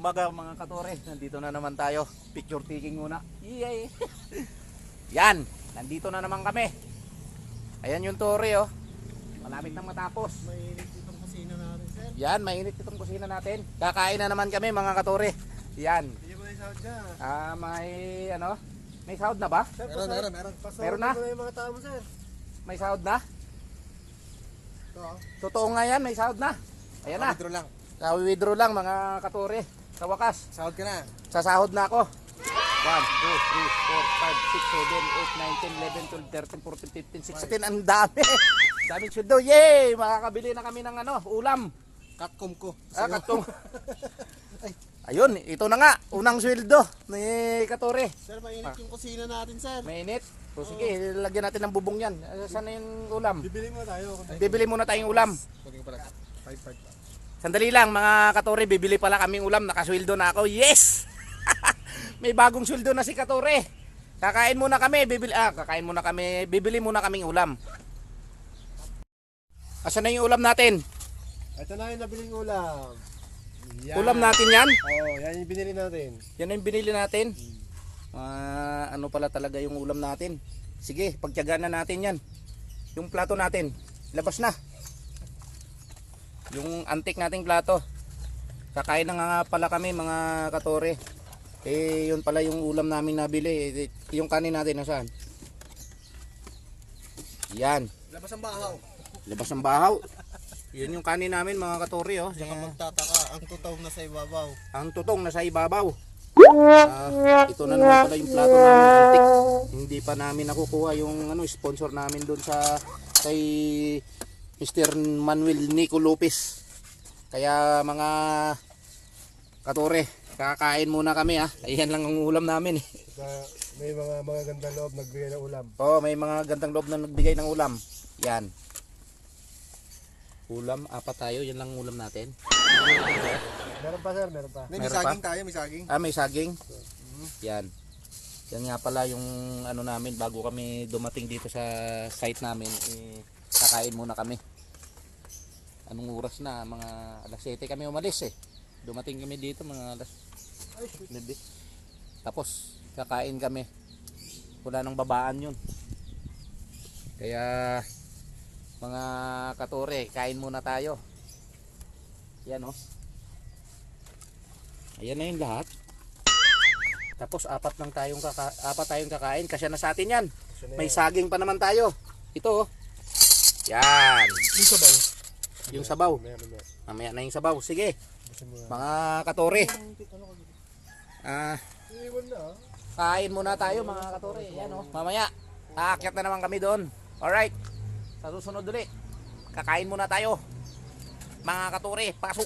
umaga mga katore, nandito na naman tayo. Picture taking muna. Yay! Yan, nandito na naman kami. Ayan yung tore oh. Malapit nang matapos. Mainit itong kusina natin, sir. Yan, mainit itong kusina natin. Kakain na naman kami mga katore. Yan. Hindi mo na yung sound dyan. May ano? May sahod na ba? Sir, Meron. Meron na? Pasawag mo na yung mga tao mo, sir. May sahod na? Ito, oh. Totoo nga yan, may sahod na. Ayan na. Withdraw lang. Kawi-withdraw lang mga katore. Sa wakas, Sahod ka na. sasahod na ako. 1, 2, 3, 4, 5, 6, 7, 8, 9, 10, 11, 12, 13, 14, 15, 16. Ang dami. Daming sweldo. Yay! Makakabili na kami ng ano, ulam. Katkom ko. Katong. Ayun, ito na nga. Unang sweldo ni Katore. Sir, mainit yung kusina natin, sir. Mainit. So sige, lagyan natin ng bubong yan. Saan na yung ulam? Bibili mo tayo. Bibili muna tayong ulam. Pwede ko pala. 5-5. Sandali lang mga Katore, bibili pala kaming ulam. Nakasweldo na ako. Yes! May bagong sweldo na si Katore. Kakain muna kami, bibili muna kaming ulam. Asan na yung ulam natin? Ito na yung nabiling ulam. Yan. Ulam natin yan? Oo, yan yung binili natin. Yan na yung binili natin. Ano pala talaga yung ulam natin. Sige, pagtiyagaan na natin yan. Yung plato natin, labas na. Yung antik nating plato. Kakain na nga pala kami mga Katore. Yun pala yung ulam namin nabili. Yung kanin natin nasaan? Yan. Labas ang bahaw. Labas ng bahaw. Yun yung kanin namin mga Katore oh. Diyan ka magtataka. Ang tutong na sa ibabaw. Ang tutong nasa ibabaw. Ito na naman pala yung plato namin antik. Hindi pa namin nakukuha yung sponsor namin doon sa kay Mr. Manuel Nico Lopez. Kaya mga Katore, kakain muna kami ha. Ayan lang ang ulam namin eh. May mga gandang loob nagbigay ng ulam. Oo, may mga gandang loob na nagbigay ng ulam. Yan. Ulam, apat tayo. Yan lang ang ulam natin. Meron pa, sir, meron pa. May Meron saging tayo, may saging. May saging. Yan. Yan nga pala yung ano namin bago kami dumating dito sa site namin. Kakain muna kami. Anong oras na? Mga alas 7 kami umalis eh. Dumating kami dito mga alas 9. Tapos kakain kami. Wala nang babaan yun. Kaya mga Katore, kain muna tayo. Yan oh. Ayan na yung lahat. Tapos apat tayong kakain kasi na sa atin yan. May saging pa naman tayo. Ito oh. Yan. Yung sabaw. Yung sabaw. Meron. Mamaya na yung sabaw. Sige. Mga Katore. Iwan na, ah. Kain muna tayo mga Katore. Yan oh. Mamaya aakyat na naman kami doon. Alright. Sa susunod ulit. Kakain muna tayo. Mga Katore, pasok.